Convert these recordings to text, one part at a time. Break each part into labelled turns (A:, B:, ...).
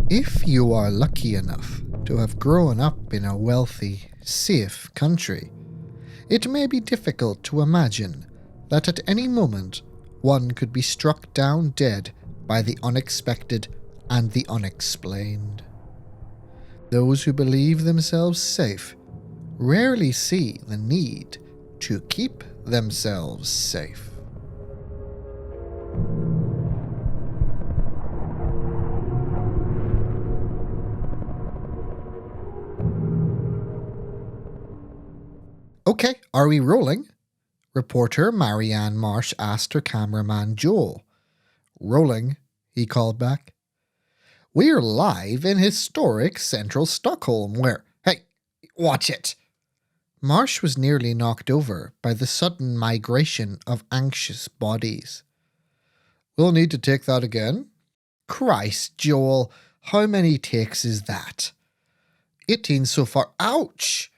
A: If you are lucky enough to have grown up in a wealthy, safe country, it may be difficult to imagine that at any moment one could be struck down dead by the unexpected and the unexplained. Those who believe themselves safe rarely see the need to keep themselves safe. Okay, are we rolling? Reporter Marianne Marsh asked her cameraman Joel. Rolling, he called back. We're live in historic central Stockholm where... Hey, watch it! Marsh was nearly knocked over by the sudden migration of anxious bodies. We'll need to take that again? Christ, Joel, how many takes is that? 18 so far. Ouch!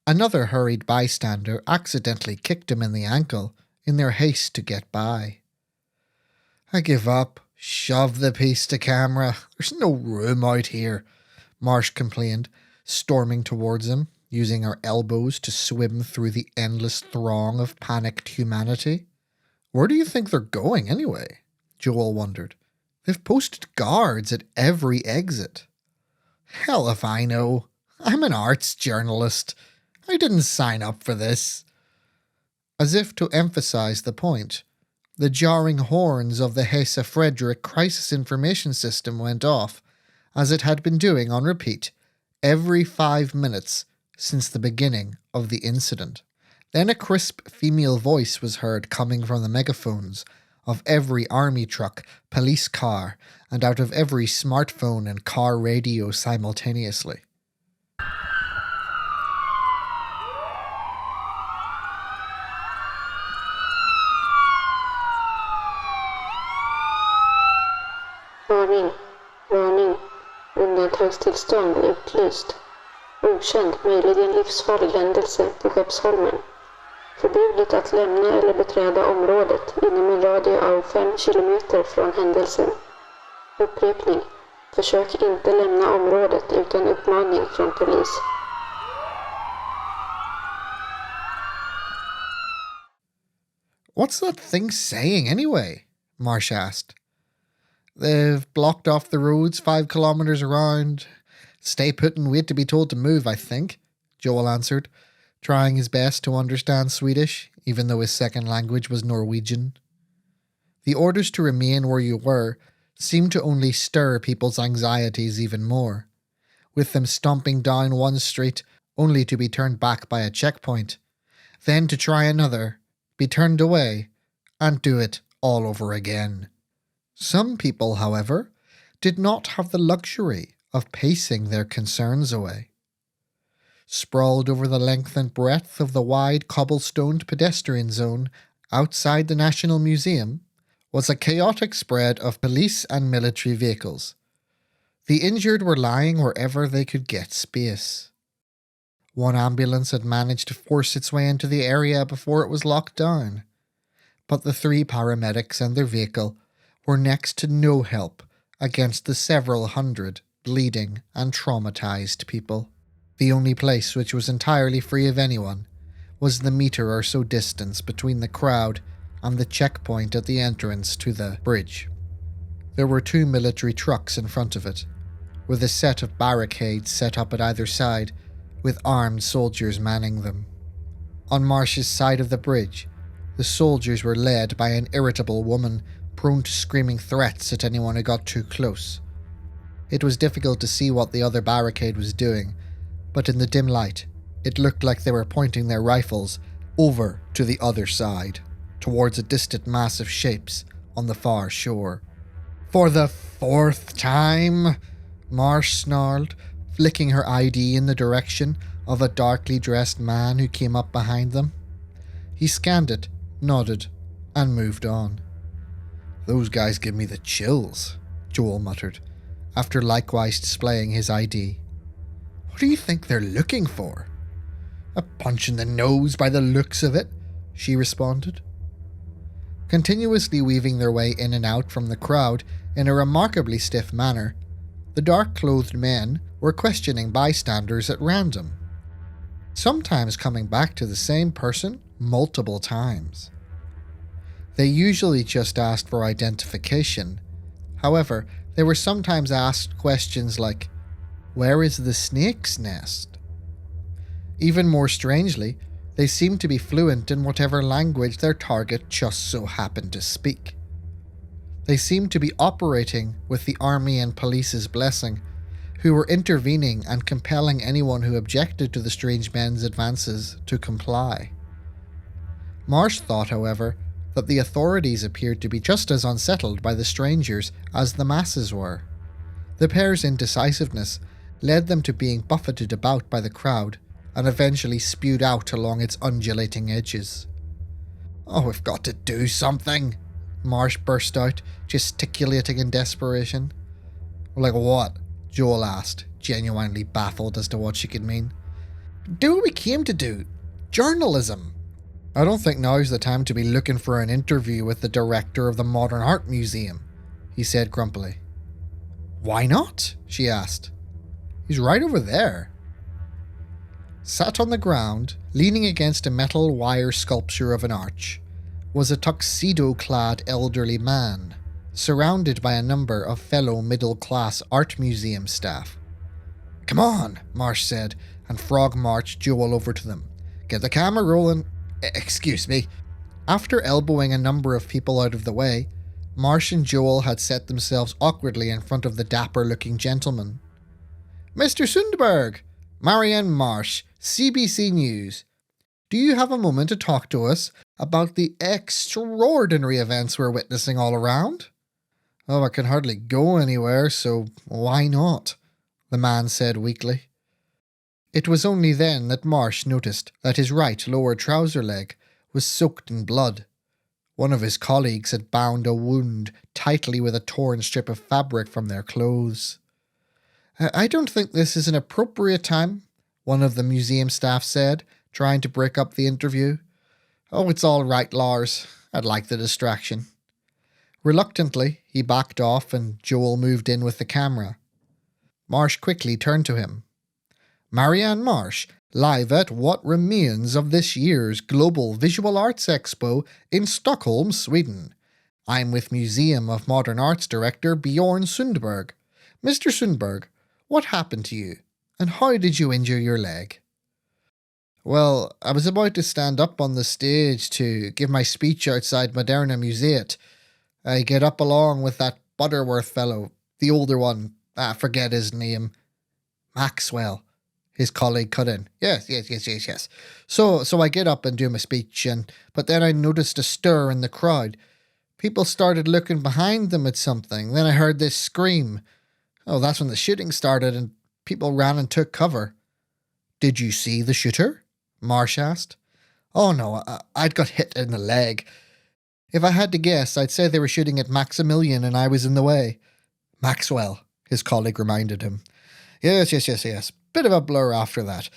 A: Another hurried bystander accidentally kicked him in the ankle in their haste to get by. I give up. Shove the piece to camera. There's no room out here, Marsh complained, storming towards him, using her elbows to swim through the endless throng of panicked humanity. Where do you think they're going anyway? Joel wondered. They've posted guards at every exit. Hell if I know. I'm an arts journalist. I didn't sign up for this. As if to emphasize the point, the jarring horns of the Hesse Frederick Crisis Information System went off, as it had been doing on repeat, every 5 minutes since the beginning of the incident. Then a crisp female voice was heard coming from the megaphones of every army truck, police car, and out of every smartphone and car radio simultaneously.
B: Varning, varning, undantagstillstånd utlyst. Okänd, möjligen livsfarlig händelse på Skeppsholmen. Förbjudet att lämna eller beträda området inom en radie av 5 kilometer från händelsen. Upprepning, försök inte lämna området utan uppmaning från polis.
A: What's that thing saying anyway? Marsh asked. They've blocked off the roads 5 kilometers around. Stay put and wait to be told to move, I think, Joel answered, trying his best to understand Swedish, even though his second language was Norwegian. The orders to remain where you were seemed to only stir people's anxieties even more, with them stomping down one street only to be turned back by a checkpoint, then to try another, be turned away, and do it all over again. Some people, however, did not have the luxury of pacing their concerns away. Sprawled over the length and breadth of the wide cobblestoned pedestrian zone outside the National Museum was a chaotic spread of police and military vehicles. The injured were lying wherever they could get space. One ambulance had managed to force its way into the area before it was locked down, but the 3 paramedics and their vehicle were next to no help against the several hundred bleeding and traumatized people. The only place which was entirely free of anyone was the meter or so distance between the crowd and the checkpoint at the entrance to the bridge. There were 2 military trucks in front of it, with a set of barricades set up at either side, with armed soldiers manning them. On Marsh's side of the bridge, the soldiers were led by an irritable woman prone to screaming threats at anyone who got too close. It was difficult to see what the other barricade was doing, but in the dim light, it looked like they were pointing their rifles over to the other side, towards a distant mass of shapes on the far shore. For the 4th time, Marsh snarled, flicking her ID in the direction of a darkly dressed man who came up behind them. He scanned it, nodded, and moved on. Those guys give me the chills, Joel muttered, after likewise displaying his ID. What do you think they're looking for? A punch in the nose by the looks of it, she responded. Continuously weaving their way in and out from the crowd in a remarkably stiff manner, the dark-clothed men were questioning bystanders at random, sometimes coming back to the same person multiple times. They usually just asked for identification. However, they were sometimes asked questions like, "Where is the snake's nest?" Even more strangely, they seemed to be fluent in whatever language their target just so happened to speak. They seemed to be operating with the army and police's blessing, who were intervening and compelling anyone who objected to the strange men's advances to comply. Marsh thought, however, that the authorities appeared to be just as unsettled by the strangers as the masses were. The pair's indecisiveness led them to being buffeted about by the crowd and eventually spewed out along its undulating edges. "Oh, we've got to do something," Marsh burst out, gesticulating in desperation. "Like what?" Joel asked, genuinely baffled as to what she could mean. "Do what we came to do. Journalism." "I don't think now's the time to be looking for an interview with the director of the Modern Art Museum," he said grumpily. "Why not?" she asked. "He's right over there." Sat on the ground, leaning against a metal wire sculpture of an arch, was a tuxedo-clad elderly man, surrounded by a number of fellow middle-class art museum staff. "Come on," Marsh said, and frog-marched Joel over to them. "Get the camera rolling. Excuse me." After elbowing a number of people out of the way, Marsh and Joel had set themselves awkwardly in front of the dapper-looking gentleman. "Mr. Sundberg, Marianne Marsh, CBC News. Do you have a moment to talk to us about the extraordinary events we're witnessing all around?" "Oh, I can hardly go anywhere, so why not?" the man said weakly. It was only then that Marsh noticed that his right lower trouser leg was soaked in blood. One of his colleagues had bound a wound tightly with a torn strip of fabric from their clothes. "I don't think this is an appropriate time," one of the museum staff said, trying to break up the interview. "Oh, it's all right, Lars. I'd like the distraction." Reluctantly, he backed off and Joel moved in with the camera. Marsh quickly turned to him. "Marianne Marsh, live at what remains of this year's Global Visual Arts Expo in Stockholm, Sweden. I'm with Museum of Modern Arts Director Bjorn Sundberg. Mr. Sundberg, what happened to you, and how did you injure your leg?" "Well, I was about to stand up on the stage to give my speech outside Moderna Museet. I get up along with that Butterworth fellow, the older one, forget his name." "Maxwell," his colleague cut in. Yes. So I get up and do my speech, but then I noticed a stir in the crowd. People started looking behind them at something. Then I heard this scream. Oh, that's when the shooting started and people ran and took cover." "Did you see the shooter?" Marsh asked. "Oh no, I'd got hit in the leg. If I had to guess, I'd say they were shooting at Maximilian and I was in the way." "Maxwell," his colleague reminded him. Yes. Bit of a blur after that.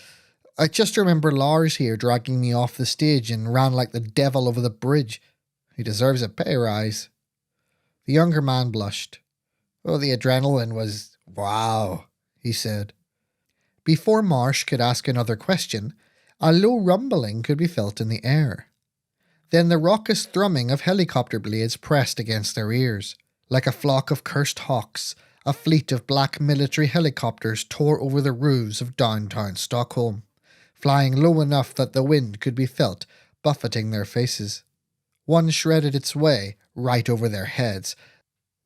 A: I just remember Lars here dragging me off the stage and ran like the devil over the bridge. He deserves a pay rise." The younger man blushed. "Oh, the adrenaline was wow," he said. Before Marsh could ask another question, a low rumbling could be felt in the air. Then the raucous thrumming of helicopter blades pressed against their ears. Like a flock of cursed hawks, a fleet of black military helicopters tore over the roofs of downtown Stockholm, flying low enough that the wind could be felt buffeting their faces. One shredded its way right over their heads.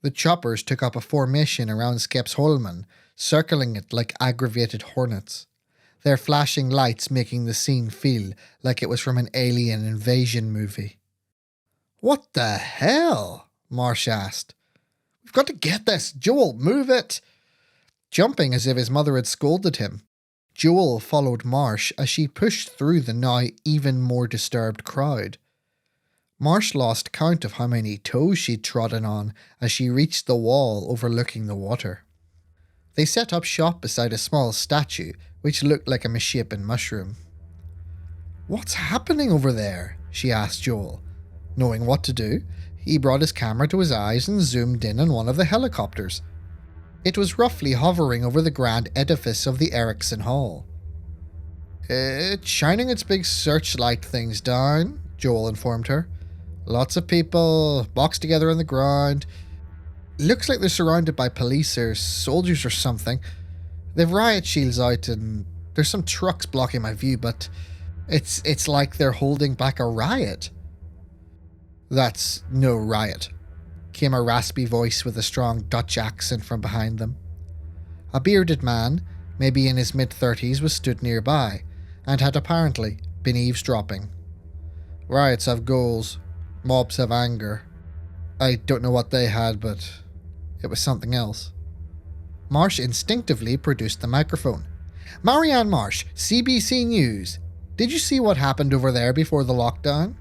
A: The choppers took up a formation around Skeppsholmen, circling it like aggravated hornets, their flashing lights making the scene feel like it was from an alien invasion movie. "What the hell?" Marsh asked. "We've got to get this. Joel, move it." Jumping as if his mother had scolded him, Joel followed Marsh as she pushed through the now even more disturbed crowd. Marsh lost count of how many toes she'd trodden on as she reached the wall overlooking the water. They set up shop beside a small statue which looked like a misshapen mushroom. "What's happening over there?" she asked Joel. Knowing what to do, he brought his camera to his eyes and zoomed in on one of the helicopters. It was roughly hovering over the grand edifice of the Ericsson Hall. It's shining its big searchlight things down, Joel informed her. Lots of people boxed together on the ground. Looks like they're surrounded by police or soldiers or something. They've riot shields out and there's some trucks blocking my view, but it's like they're holding back a riot. That's no riot, came a raspy voice with a strong Dutch accent from behind them. A bearded man, maybe in his mid-30s, was stood nearby and had apparently been eavesdropping. Riots have goals, mobs have anger. I don't know what they had, but it was something else. Marsh instinctively produced the microphone. Marianne Marsh, CBC News. Did you see what happened over there before the lockdown?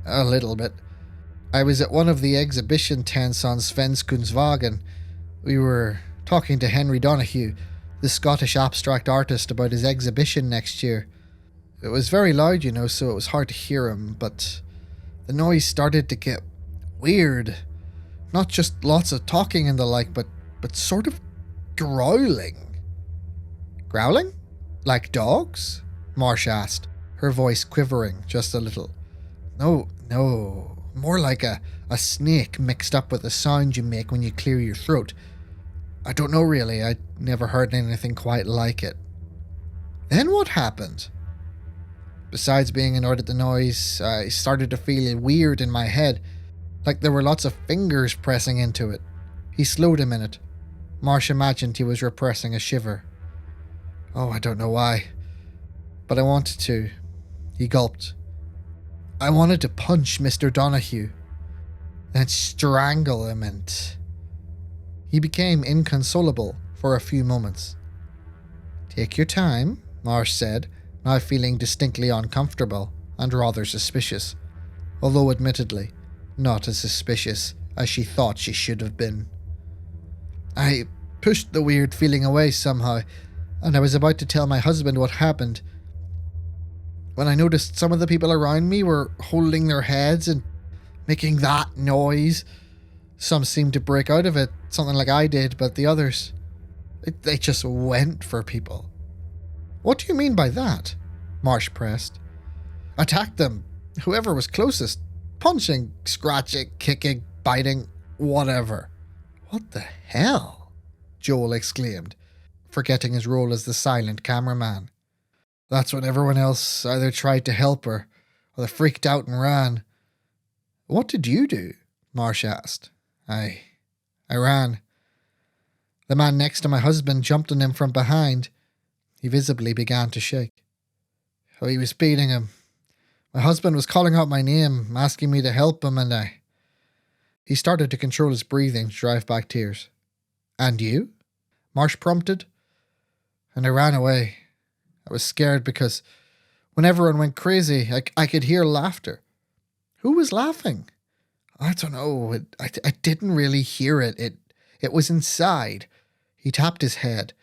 A: A little bit. I was at one of the exhibition tents on Svenskundsvagen. We were talking to Henry Donahue, the Scottish abstract artist, about his exhibition next year. It was very loud, so it was hard to hear him, but the noise started to get weird. Not just lots of talking and the like, but sort of growling. Growling? Like dogs? Marsh asked, her voice quivering just a little. No, more like a snake mixed up with the sound you make when you clear your throat. I don't know really, I'd never heard anything quite like it. Then what happened? Besides being annoyed at the noise, I started to feel weird in my head, like there were lots of fingers pressing into it. He slowed a minute. Marsh imagined he was repressing a shiver. Oh, I don't know why, but I wanted to. He gulped. I wanted to punch Mr. Donahue, then strangle him, and... He became inconsolable for a few moments. Take your time, Marsh said, now feeling distinctly uncomfortable and rather suspicious, although admittedly not as suspicious as she thought she should have been. I pushed the weird feeling away somehow, and I was about to tell my husband what happened when I noticed some of the people around me were holding their heads and making that noise. Some seemed to break out of it, something like I did, but the others, they just went for people. What do you mean by that? Marsh pressed. Attacked them, whoever was closest. Punching, scratching, kicking, biting, whatever. What the hell? Joel exclaimed, forgetting his role as the silent cameraman. That's when everyone else either tried to help her or they freaked out and ran. What did you do? Marsh asked. I ran. The man next to my husband jumped on him from behind. He visibly began to shake. Oh, he was beating him. My husband was calling out my name, asking me to help him, and He started to control his breathing to drive back tears. And you? Marsh prompted. And I ran away. I was scared because when everyone went crazy, I could hear laughter. Who was laughing? I don't know. I didn't really hear it. It was inside. He tapped his head.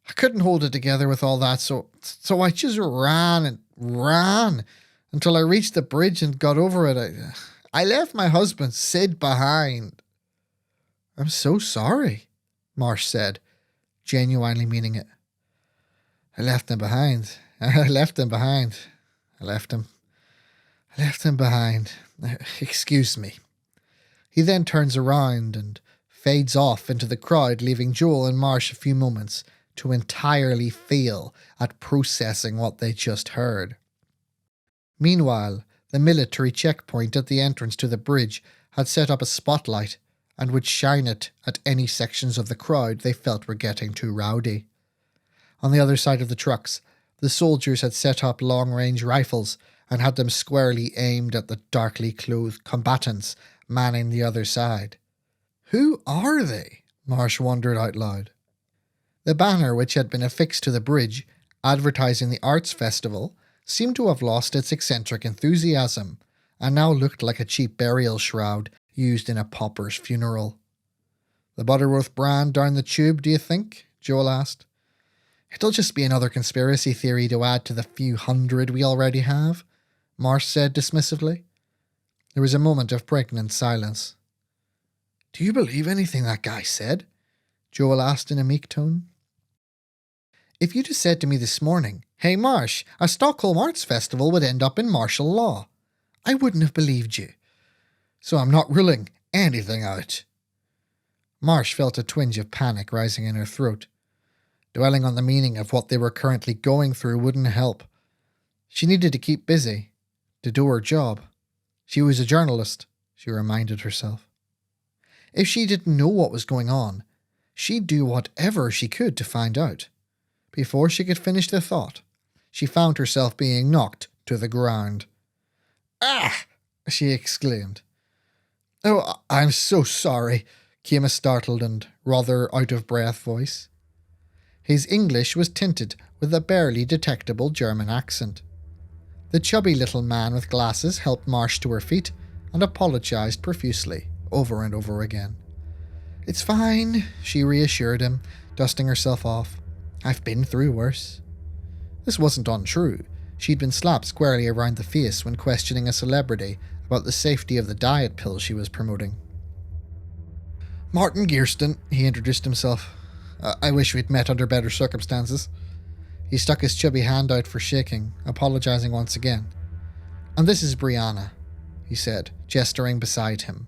A: I couldn't hold it together with all that, so I just ran and ran until I reached the bridge and got over it. I left my husband Sid behind. I'm so sorry, Marsh said, genuinely meaning it. I left him behind. I left him behind. I left him behind. Excuse me. He then turns around and fades off into the crowd, leaving Joel and Marsh a few moments to entirely fail at processing what they just heard. Meanwhile, the military checkpoint at the entrance to the bridge had set up a spotlight and would shine it at any sections of the crowd they felt were getting too rowdy. On the other side of the trucks, the soldiers had set up long-range rifles and had them squarely aimed at the darkly clothed combatants manning the other side. Who are they? Marsh wondered out loud. The banner which had been affixed to the bridge, advertising the arts festival, seemed to have lost its eccentric enthusiasm, and now looked like a cheap burial shroud used in a pauper's funeral. The Butterworth brand down the tube, do you think? Joel asked. It'll just be another conspiracy theory to add to the few hundred we already have, Marsh said dismissively. There was a moment of pregnant silence. Do you believe anything that guy said? Joel asked in a meek tone. If you'd have said to me this morning, "Hey Marsh, a Stockholm Arts Festival would end up in martial law," I wouldn't have believed you. So I'm not ruling anything out. Marsh felt a twinge of panic rising in her throat. Dwelling on the meaning of what they were currently going through wouldn't help. She needed to keep busy, to do her job. She was a journalist, she reminded herself. If she didn't know what was going on, she'd do whatever she could to find out. Before she could finish the thought, she found herself being knocked to the ground. "Ah!" she exclaimed. "Oh, I'm so sorry," came a startled and rather out-of-breath voice. His English was tinted with a barely detectable German accent. The chubby little man with glasses helped Marsh to her feet and apologized profusely, over and over again. "It's fine," she reassured him, dusting herself off. "I've been through worse." This wasn't untrue. She'd been slapped squarely around the face when questioning a celebrity about the safety of the diet pill she was promoting. "Martin Gearston," he introduced himself. "I wish we'd met under better circumstances." He stuck his chubby hand out for shaking, apologizing once again. "And this is Brianna," he said, gesturing beside him.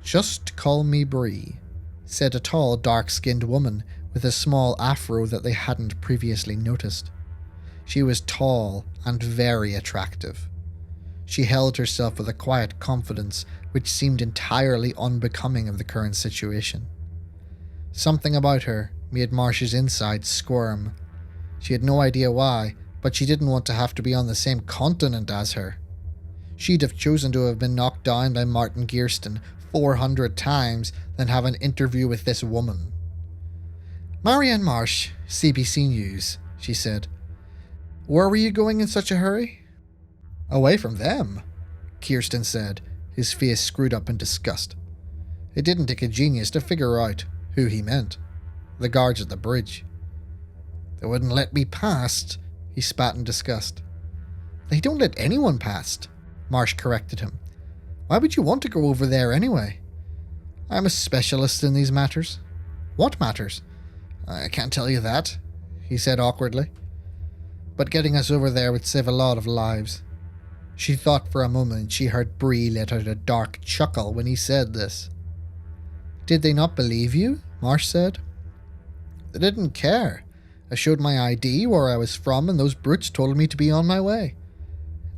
A: "Just call me Bree," said a tall, dark-skinned woman with a small afro that they hadn't previously noticed. She was tall and very attractive. She held herself with a quiet confidence which seemed entirely unbecoming of the current situation. Something about her made Marsh's insides squirm. She had no idea why, but she didn't want to have to be on the same continent as her. She'd have chosen to have been knocked down by Martin Gearston 400 times than have an interview with this woman. "Marianne Marsh, CBC News," she said. "Where were you going in such a hurry?" "Away from them," Gearston said, his face screwed up in disgust. It didn't take a genius to figure out who he meant. The guards at the bridge. "They wouldn't let me past," he spat in disgust. "They don't let anyone past," Marsh corrected him. "Why would you want to go over there anyway?" "I'm a specialist in these matters." "What matters?" "I can't tell you that," he said awkwardly. "But getting us over there would save a lot of lives." She thought for a moment she heard Bree let out a dark chuckle when he said this. "Did they not believe you?" Marsh said. "They didn't care. I showed my ID, where I was from, and those brutes told me to be on my way."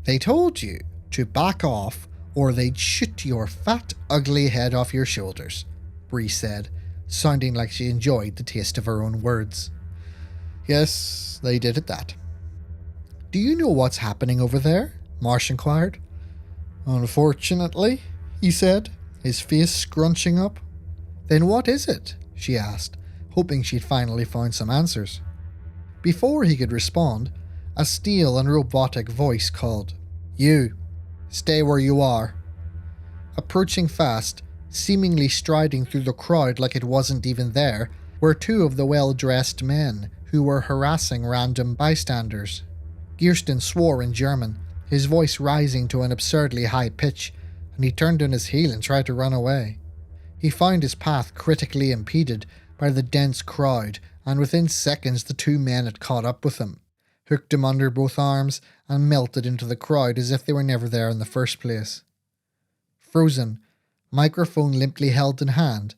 A: "They told you to back off, or they'd shoot your fat, ugly head off your shoulders," Bree said, sounding like she enjoyed the taste of her own words. "Yes, they did at that." "Do you know what's happening over there?" Marsh inquired. "Unfortunately," he said, his face scrunching up. "Then what is it?" she asked, hoping she'd finally found some answers. Before he could respond, a steel and robotic voice called, "You, stay where you are." Approaching fast, seemingly striding through the crowd like it wasn't even there, were two of the well-dressed men who were harassing random bystanders. Gearston swore in German, his voice rising to an absurdly high pitch, and he turned on his heel and tried to run away. He found his path critically impeded by the dense crowd, and within seconds the two men had caught up with him, hooked him under both arms, and melted into the crowd as if they were never there in the first place. Frozen, microphone limply held in hand,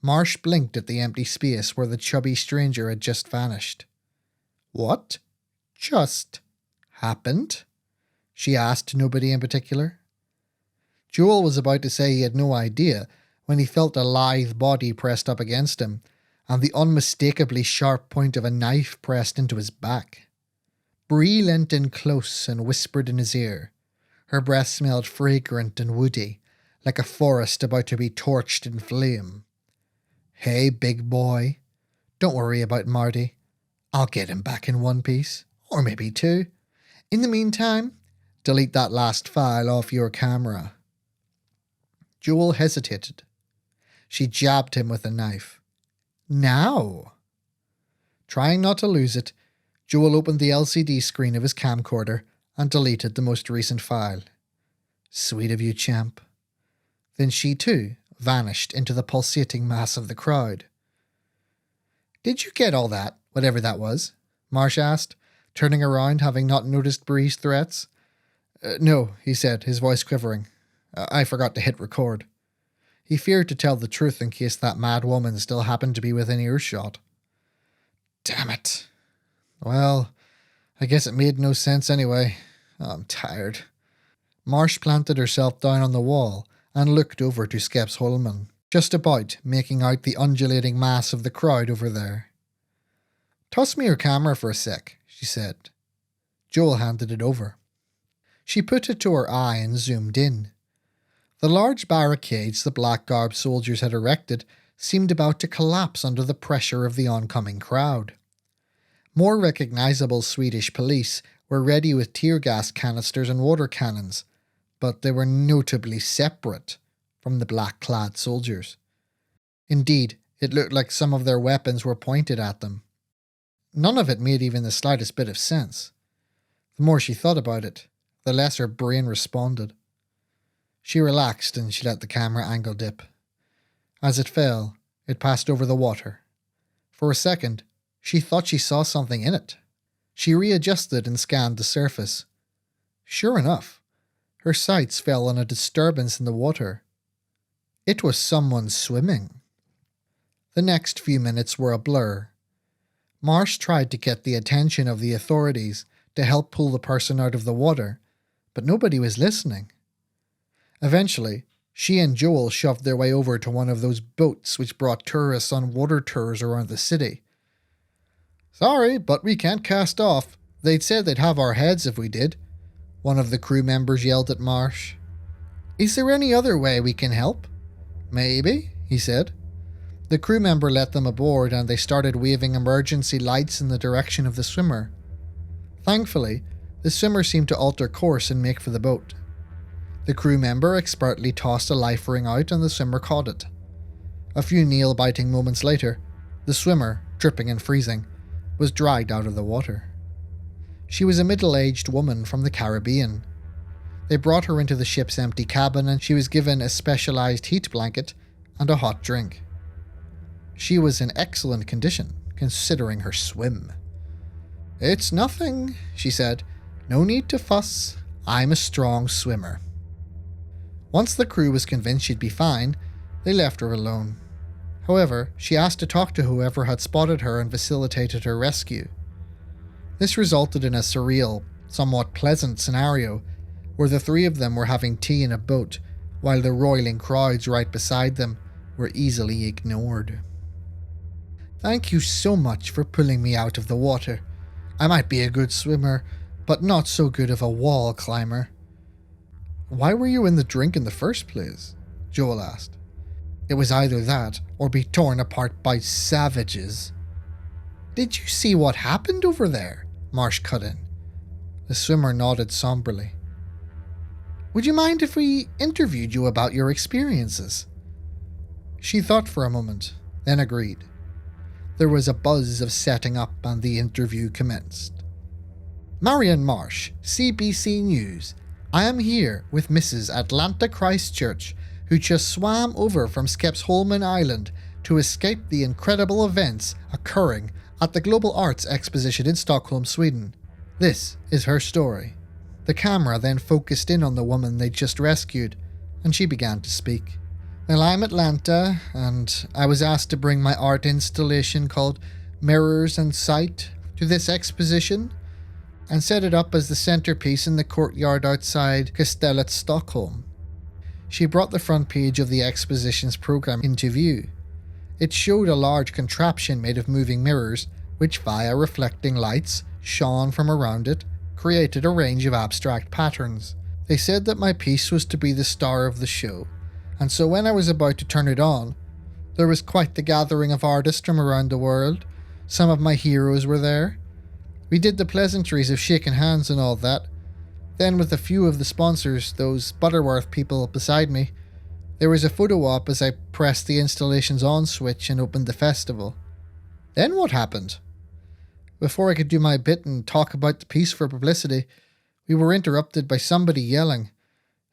A: Marsh blinked at the empty space where the chubby stranger had just vanished. "What just happened?" she asked nobody in particular. Joel was about to say he had no idea when he felt a lithe body pressed up against him, and the unmistakably sharp point of a knife pressed into his back. Bree leant in close and whispered in his ear. Her breath smelled fragrant and woody, like a forest about to be torched in flame. "Hey, big boy, don't worry about Marty. I'll get him back in one piece, or maybe two. In the meantime, delete that last file off your camera." Joel hesitated. She jabbed him with a knife. "Now?" Trying not to lose it, Joel opened the LCD screen of his camcorder and deleted the most recent file. "Sweet of you, champ." Then she too vanished into the pulsating mass of the crowd. Did you get all that, whatever that was? Marsh asked, turning around, having not noticed Bree's threats. No, he said, his voice quivering. I forgot to hit record. He feared to tell the truth in case that mad woman still happened to be within earshot. Damn it. Well, I guess it made no sense anyway. I'm tired. Marsh planted herself down on the wall and looked over to Skeps Holman, just about making out the undulating mass of the crowd over there. Toss me your camera for a sec, she said. Joel handed it over. She put it to her eye and zoomed in. The large barricades the black-garbed soldiers had erected seemed about to collapse under the pressure of the oncoming crowd. More recognizable Swedish police were ready with tear gas canisters and water cannons, but they were notably separate from the black-clad soldiers. Indeed, it looked like some of their weapons were pointed at them. None of it made even the slightest bit of sense. The more she thought about it, the less her brain responded. She relaxed and she let the camera angle dip. As it fell, it passed over the water. For a second, she thought she saw something in it. She readjusted and scanned the surface. Sure enough, her sights fell on a disturbance in the water. It was someone swimming. The next few minutes were a blur. Marsh tried to get the attention of the authorities to help pull the person out of the water, but nobody was listening. Eventually, she and Joel shoved their way over to one of those boats which brought tourists on water tours around the city. Sorry, but we can't cast off. They'd said they'd have our heads if we did, one of the crew members yelled at Marsh. Is there any other way we can help? Maybe, he said. The crew member let them aboard and they started waving emergency lights in the direction of the swimmer. Thankfully, the swimmer seemed to alter course and make for the boat. The crew member expertly tossed a life ring out and the swimmer caught it. A few nail-biting moments later, the swimmer, dripping and freezing, was dragged out of the water. She was a middle-aged woman from the Caribbean. They brought her into the ship's empty cabin and she was given a specialized heat blanket and a hot drink. She was in excellent condition, considering her swim. It's nothing, she said. No need to fuss. I'm a strong swimmer. Once the crew was convinced she'd be fine, they left her alone. However, she asked to talk to whoever had spotted her and facilitated her rescue. This resulted in a surreal, somewhat pleasant scenario where the three of them were having tea in a boat while the roiling crowds right beside them were easily ignored. Thank you so much for pulling me out of the water. I might be a good swimmer, but not so good of a wall climber. Why were you in the drink in the first place? Joel asked. It was either that or be torn apart by savages. Did you see what happened over there? Marsh cut in. The swimmer nodded somberly. Would you mind if we interviewed you about your experiences? She thought for a moment, then agreed. There was a buzz of setting up and the interview commenced. Marianne Marsh, CBC News. I am here with Mrs. Atlanta Christchurch, who just swam over from Skeps Holman Island to escape the incredible events occurring at the Global Arts Exposition in Stockholm, Sweden. This is her story. The camera then focused in on the woman they'd just rescued, and she began to speak. Well, I'm Atlanta, and I was asked to bring my art installation called Mirrors and Sight to this exposition, and set it up as the centerpiece in the courtyard outside Castellet, Stockholm. She brought the front page of the exposition's program into view. It showed a large contraption made of moving mirrors, which via reflecting lights shone from around it, created a range of abstract patterns. They said that my piece was to be the star of the show, and so when I was about to turn it on, there was quite the gathering of artists from around the world. Some of my heroes were there. We did the pleasantries of shaking hands and all that. Then with a few of the sponsors, those Butterworth people beside me, there was a photo op as I pressed the installation's on switch and opened the festival. Then what happened? Before I could do my bit and talk about the piece for publicity, we were interrupted by somebody yelling.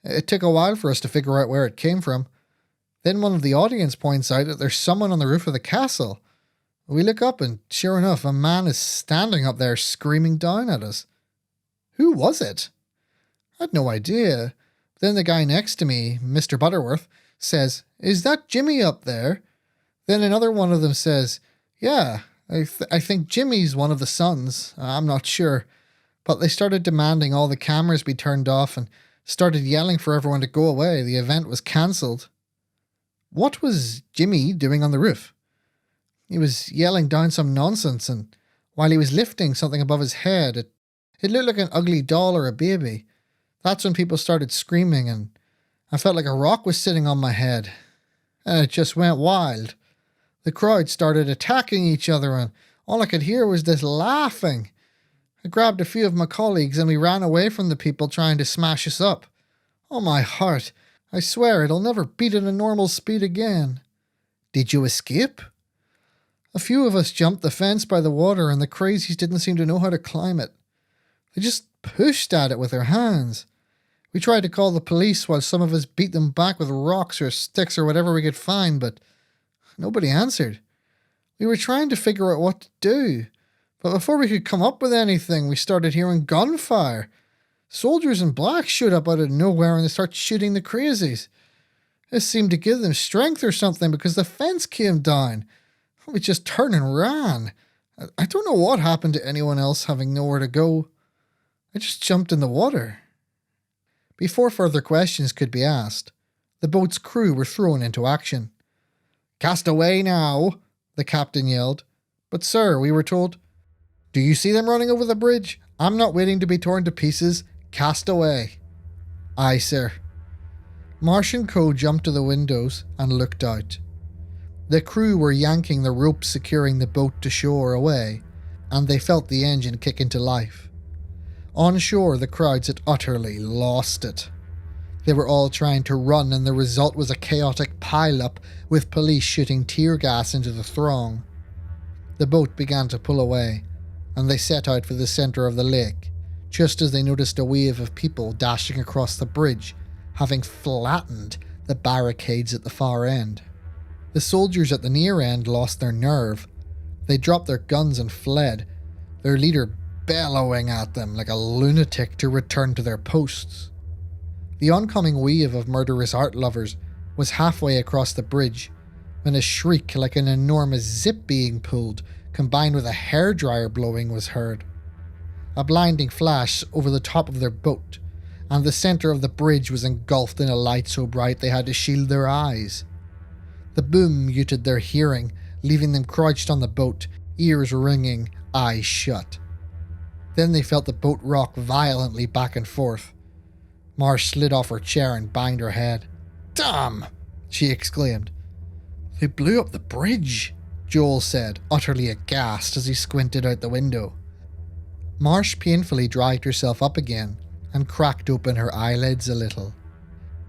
A: It took a while for us to figure out where it came from. Then one of the audience points out that there's someone on the roof of the castle. We look up and sure enough, a man is standing up there screaming down at us. Who was it? I had no idea. Then the guy next to me, Mr. Butterworth, says, "Is that Jimmy up there?" Then another one of them says, "Yeah, I think Jimmy's one of the sons. I'm not sure." But they started demanding all the cameras be turned off and started yelling for everyone to go away. The event was cancelled. What was Jimmy doing on the roof? He was yelling down some nonsense, and while he was lifting something above his head, it looked like an ugly doll or a baby. That's when people started screaming, and I felt like a rock was sitting on my head. And it just went wild. The crowd started attacking each other, and all I could hear was this laughing. I grabbed a few of my colleagues and we ran away from the people trying to smash us up. Oh, my heart. I swear it'll never beat at a normal speed again. Did you escape? A few of us jumped the fence by the water, and the crazies didn't seem to know how to climb it. They just pushed at it with their hands. We tried to call the police while some of us beat them back with rocks or sticks or whatever we could find, but nobody answered. We were trying to figure out what to do, but before we could come up with anything, we started hearing gunfire. Soldiers in black showed up out of nowhere and they started shooting the crazies. It seemed to give them strength or something because the fence came down. We just turned and ran. I don't know what happened to anyone else having nowhere to go. I just jumped in the water. Before further questions could be asked, the boat's crew were thrown into action. "Cast away now," the captain yelled. "But sir," we were told, "do you see them running over the bridge? I'm not waiting to be torn to pieces. Cast away." "Aye, sir." Marsh and Co. jumped to the windows and looked out. The crew were yanking the ropes securing the boat to shore away, and they felt the engine kick into life. On shore, the crowds had utterly lost it. They were all trying to run, and the result was a chaotic pile-up with police shooting tear gas into the throng. The boat began to pull away, and they set out for the centre of the lake, just as they noticed a wave of people dashing across the bridge, having flattened the barricades at the far end. The soldiers at the near end lost their nerve. They dropped their guns and fled, their leader bellowing at them like a lunatic to return to their posts. The oncoming wave of murderous art lovers was halfway across the bridge when a shriek like an enormous zip being pulled, combined with a hairdryer blowing, was heard. A blinding flash over the top of their boat, and the centre of the bridge was engulfed in a light so bright they had to shield their eyes. The boom muted their hearing, leaving them crouched on the boat, ears ringing, eyes shut. Then they felt the boat rock violently back and forth. Marsh slid off her chair and banged her head. "Damn!" she exclaimed. "They blew up the bridge," Joel said, utterly aghast as he squinted out the window. Marsh painfully dragged herself up again and cracked open her eyelids a little.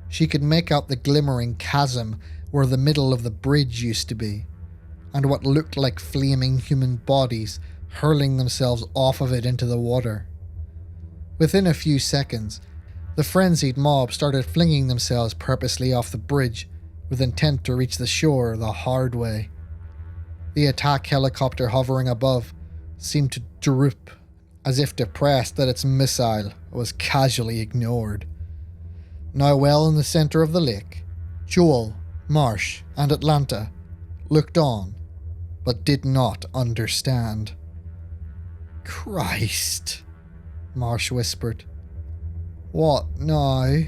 A: She could make out the glimmering chasm where the middle of the bridge used to be, and what looked like flaming human bodies hurling themselves off of it into the water. Within a few seconds, the frenzied mob started flinging themselves purposely off the bridge with intent to reach the shore the hard way. The attack helicopter hovering above seemed to droop, as if depressed that its missile was casually ignored. Now well in the centre of the lake, Joel, Marsh, and Atlanta looked on, but did not understand. "Christ," Marsh whispered. "What now?"